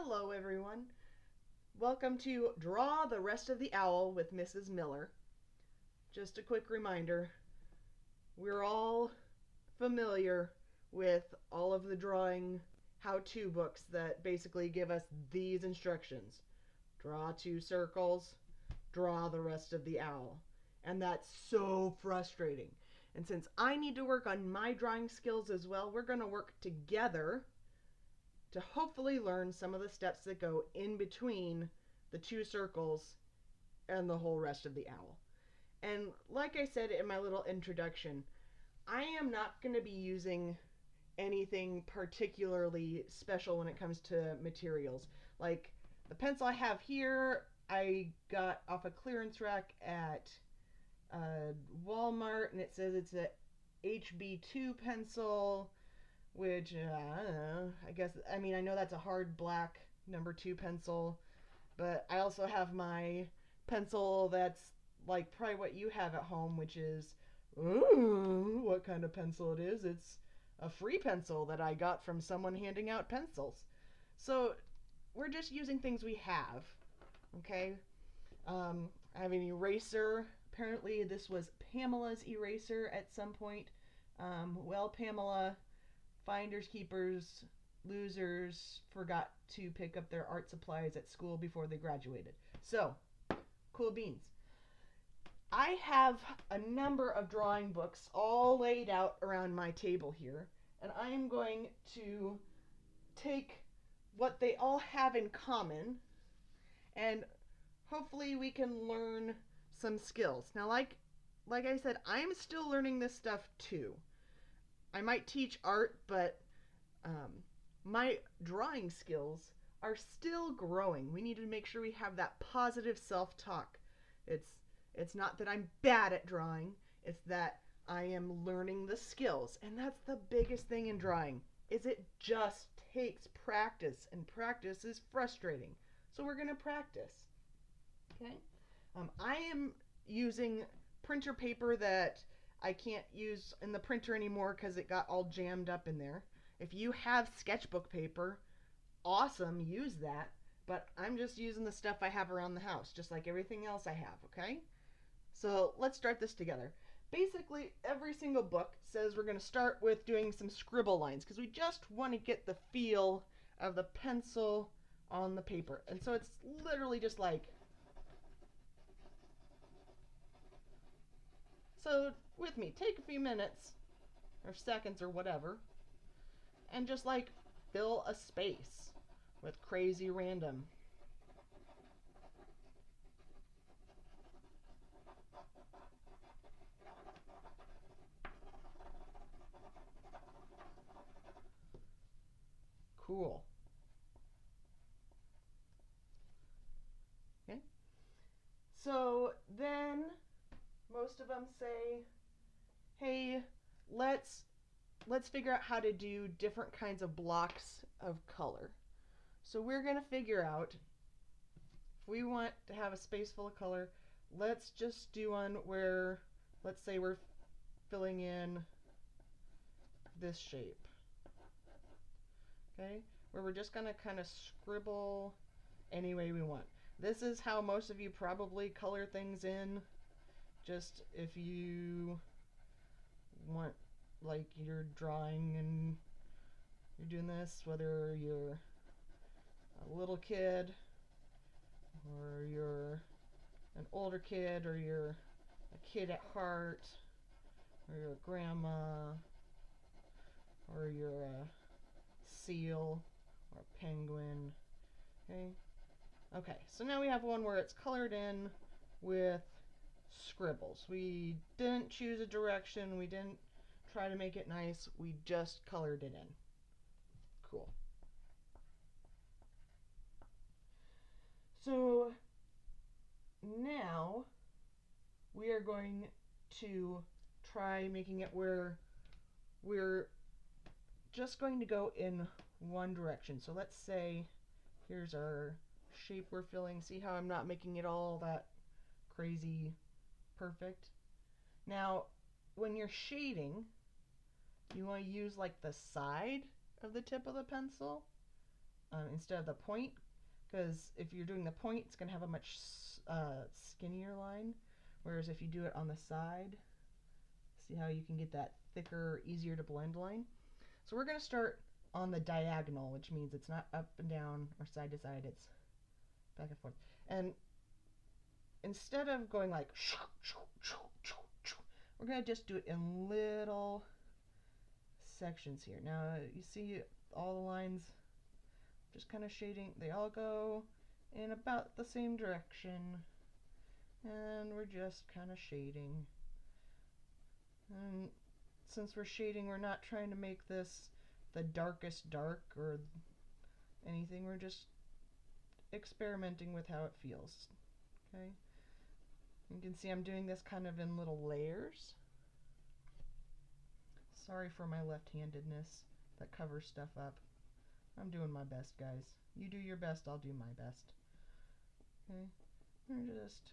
Hello everyone. Welcome to Draw the Rest of the Owl with Mrs. Miller. Just a quick reminder, we're all familiar with all of the drawing how-to books that basically give us these instructions. Draw 2 circles, draw the rest of the owl. And that's so frustrating. And since I need to work on my drawing skills as well, we're going to work together to hopefully learn some of the steps that go in between the 2 circles and the whole rest of the owl. And like I said in my little introduction, I am not going to be using anything particularly special when it comes to materials. Like the pencil I have here, I got off a clearance rack at Walmart, and it says it's a HB2 pencil, which I don't know. I know that's a hard black number 2 pencil, but I also have my pencil that's like probably what you have at home, which is, ooh, what kind of pencil it is? It's a free pencil that I got from someone handing out pencils. So we're just using things we have, okay? I have an eraser. Apparently this was Pamela's eraser at some point. Well, Pamela, finders, keepers, losers forgot to pick up their art supplies at school before they graduated. So, cool beans. I have a number of drawing books all laid out around my table here, and I am going to take what they all have in common, and hopefully we can learn some skills. Now, like I said, I'm still learning this stuff too. I might teach art, but my drawing skills are still growing. We need to make sure we have that positive self-talk. It's not that I'm bad at drawing, it's that I am learning the skills. And that's the biggest thing in drawing, is it just takes practice, and practice is frustrating. So we're going to practice. Okay? I am using printer paper that I can't use in the printer anymore because it got all jammed up in there. If you have sketchbook paper, awesome, use that. But I'm just using the stuff I have around the house, just like everything else I have, okay? So let's start this together. Basically, every single book says we're going to start with doing some scribble lines because we just want to get the feel of the pencil on the paper. And so it's literally just like... So with me, take a few minutes or seconds or whatever and just like fill a space with crazy random. Cool. Okay. So then most of them say, hey, let's figure out how to do different kinds of blocks of color. So we're going to figure out, if we want to have a space full of color, let's just do one where, let's say we're filling in this shape. Okay? Where we're just going to kind of scribble any way we want. This is how most of you probably color things in. Just if you want, like, you're drawing and you're doing this, whether you're a little kid or you're an older kid or you're a kid at heart or you're a grandma or you're a seal or a penguin. Okay, so now we have one where it's colored in with scribbles. We didn't choose a direction, we didn't try to make it nice, we just colored it in. Cool. So now we are going to try making it where we're just going to go in one direction. So let's say here's our shape we're filling. See how I'm not making it all that crazy perfect? Now, when you're shading, you want to use like the side of the tip of the pencil instead of the point, because if you're doing the point, it's going to have a much skinnier line, whereas if you do it on the side, see how you can get that thicker, easier to blend line. So we're going to start on the diagonal, which means it's not up and down or side to side, it's back and forth. And instead of going like, we're going to just do it in little sections here. Now you see all the lines just kind of shading, they all go in about the same direction, and we're just kind of shading. And since we're shading, we're not trying to make this the darkest dark or anything, we're just experimenting with how it feels. Okay, you can see I'm doing this kind of in little layers. Sorry for my left-handedness that covers stuff up. I'm doing my best, guys. You do your best, I'll do my best. Okay, we're just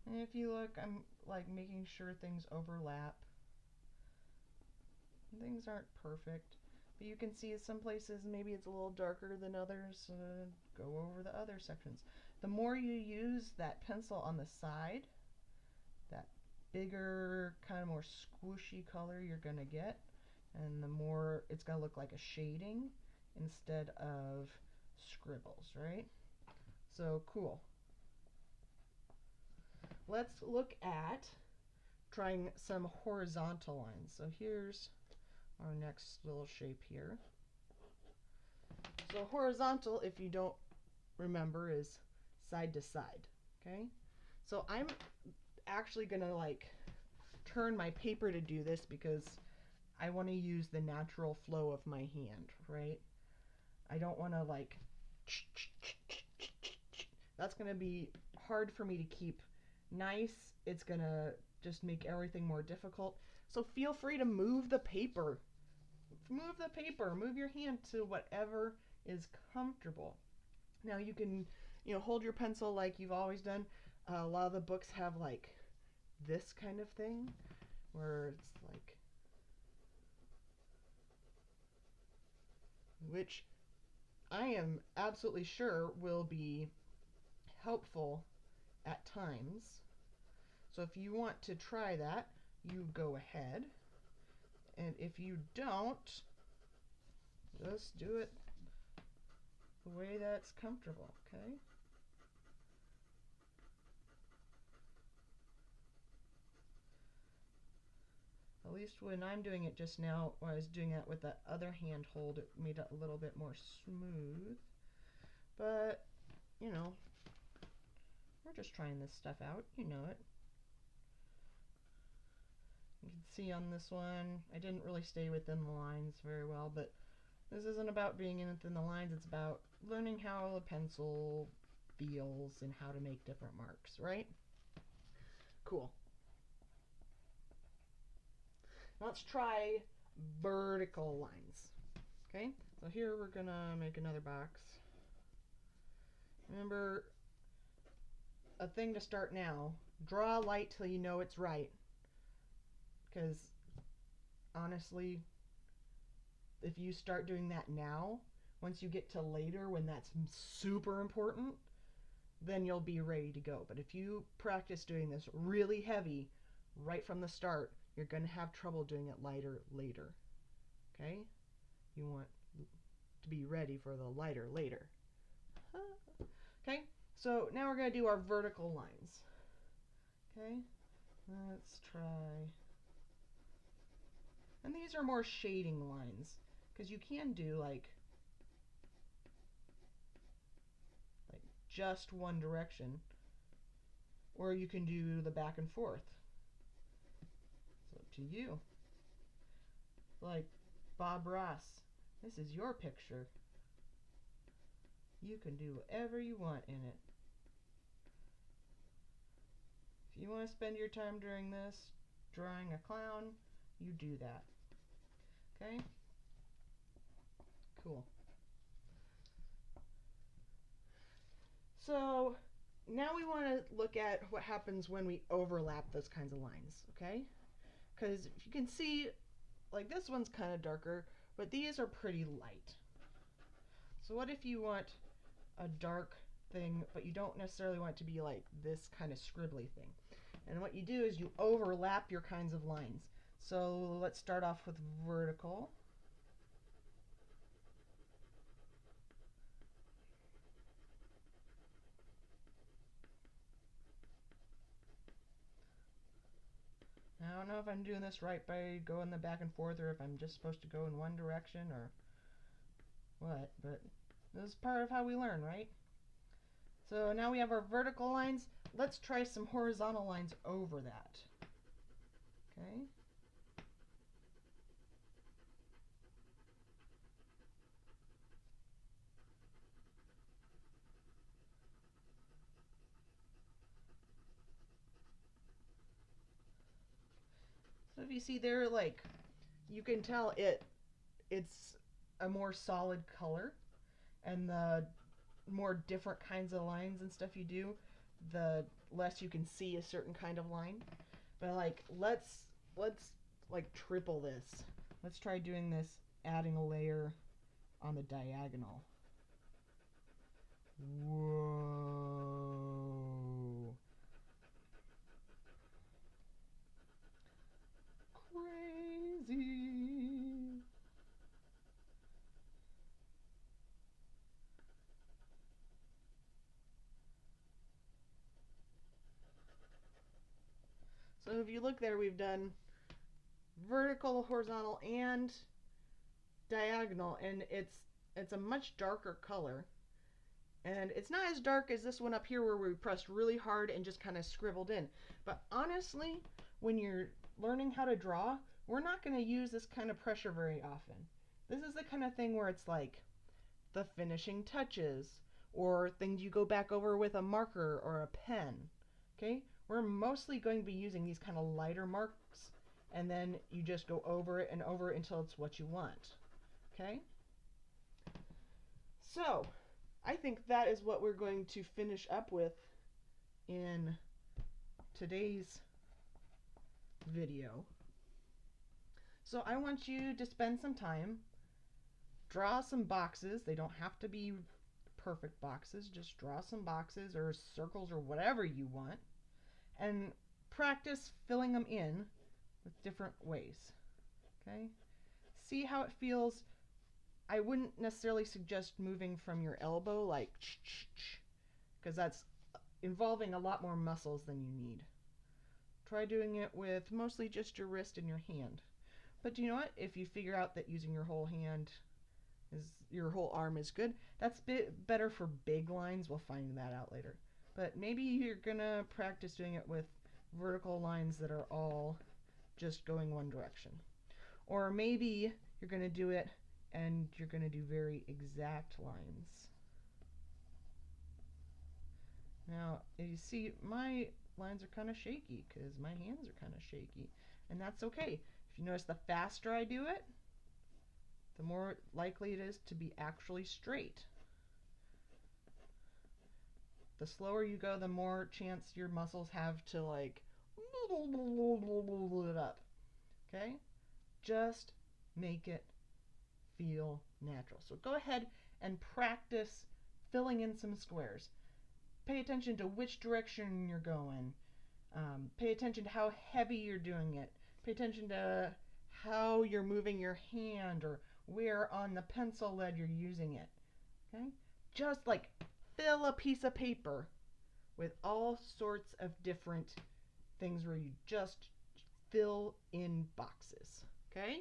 and if you look, I'm like making sure things overlap. Things aren't perfect, but you can see some places maybe it's a little darker than others. Go over the other sections. The more you use that pencil on the side, that bigger, kind of more squishy color you're going to get, and the more it's going to look like a shading instead of scribbles, right? So cool. Let's look at trying some horizontal lines. So here's our next little shape here. So horizontal, if you don't remember, is side to side. Okay, so I'm actually gonna like turn my paper to do this because I want to use the natural flow of my hand, right? I don't want to like, that's gonna be hard for me to keep nice. It's gonna just make everything more difficult. So feel free to move the paper. Move the paper, move your hand to whatever is comfortable. Now you can, hold your pencil like you've always done. A lot of the books have like this kind of thing where it's like, which I am absolutely sure will be helpful at times. So if you want to try that, you go ahead. And if you don't, just do it the way that's comfortable, okay? At least when I'm doing it just now, when I was doing that with that other hand hold, it made it a little bit more smooth. But, we're just trying this stuff out, you know it. You can see on this one, I didn't really stay within the lines very well, but this isn't about being within the lines, it's about learning how a pencil feels and how to make different marks, right? Cool. Let's try vertical lines. Okay, so here we're gonna make another box. Remember, a thing to start now, draw light till you know it's right. Because honestly, if you start doing that now, once you get to later when that's super important, then you'll be ready to go. But if you practice doing this really heavy right from the start, you're going to have trouble doing it lighter later. Okay? You want to be ready for the lighter later. Okay? So now we're going to do our vertical lines. Okay? Let's try. And these are more shading lines, because you can do like just one direction, or you can do the back and forth. It's up to you. Like Bob Ross, this is your picture. You can do whatever you want in it. If you want to spend your time during this drawing a clown, you do that. Okay? Cool. So now we want to look at what happens when we overlap those kinds of lines, okay? Because if you can see, like this one's kind of darker, but these are pretty light. So what if you want a dark thing, but you don't necessarily want it to be like this kind of scribbly thing? And what you do is you overlap your kinds of lines. So let's start off with vertical. I don't know if I'm doing this right by going the back and forth, or if I'm just supposed to go in one direction or what, but this is part of how we learn, right? So now we have our vertical lines. Let's try some horizontal lines over that. Okay. So if you see there, like, you can tell it's a more solid color, and the more different kinds of lines and stuff you do, the less you can see a certain kind of line. But like, let's like triple this. Let's try doing this, adding a layer on the diagonal. Whoa. Crazy. So if you look there, we've done vertical, horizontal, and diagonal, and it's a much darker color. And it's not as dark as this one up here where we pressed really hard and just kind of scribbled in. But honestly, when you're learning how to draw, we're not going to use this kind of pressure very often. This is the kind of thing where it's like the finishing touches, or things you go back over with a marker or a pen. Okay? We're mostly going to be using these kind of lighter marks, and then you just go over it and over it until it's what you want. Okay? So, I think that is what we're going to finish up with in today's video. So I want you to spend some time, draw some boxes. They don't have to be perfect boxes. Just draw some boxes or circles or whatever you want, and practice filling them in with different ways. Okay? See how it feels. I wouldn't necessarily suggest moving from your elbow, like, because that's involving a lot more muscles than you need. Try doing it with mostly just your wrist and your hand. But you know what? If you figure out that using your whole hand your whole arm is good, that's a bit better for big lines. We'll find that out later. But maybe you're gonna practice doing it with vertical lines that are all just going one direction. Or maybe you're gonna do it and you're going to do very exact lines. Now, you see, my lines are kind of shaky because my hands are kind of shaky, and that's okay. If you notice, the faster I do it, the more likely it is to be actually straight. The slower you go, the more chance your muscles have to like it up. Okay? Just make it feel natural. So go ahead and practice filling in some squares. Pay attention to which direction you're going. Pay attention to how heavy you're doing it. Pay attention to how you're moving your hand or where on the pencil lead you're using it. Okay? Just like fill a piece of paper with all sorts of different things where you just fill in boxes. Okay?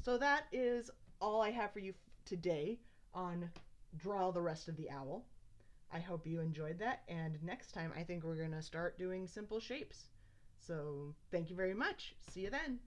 So that is all I have for you today on Draw the Rest of the Owl. I hope you enjoyed that, and next time I think we're going to start doing simple shapes. So thank you very much. See you then.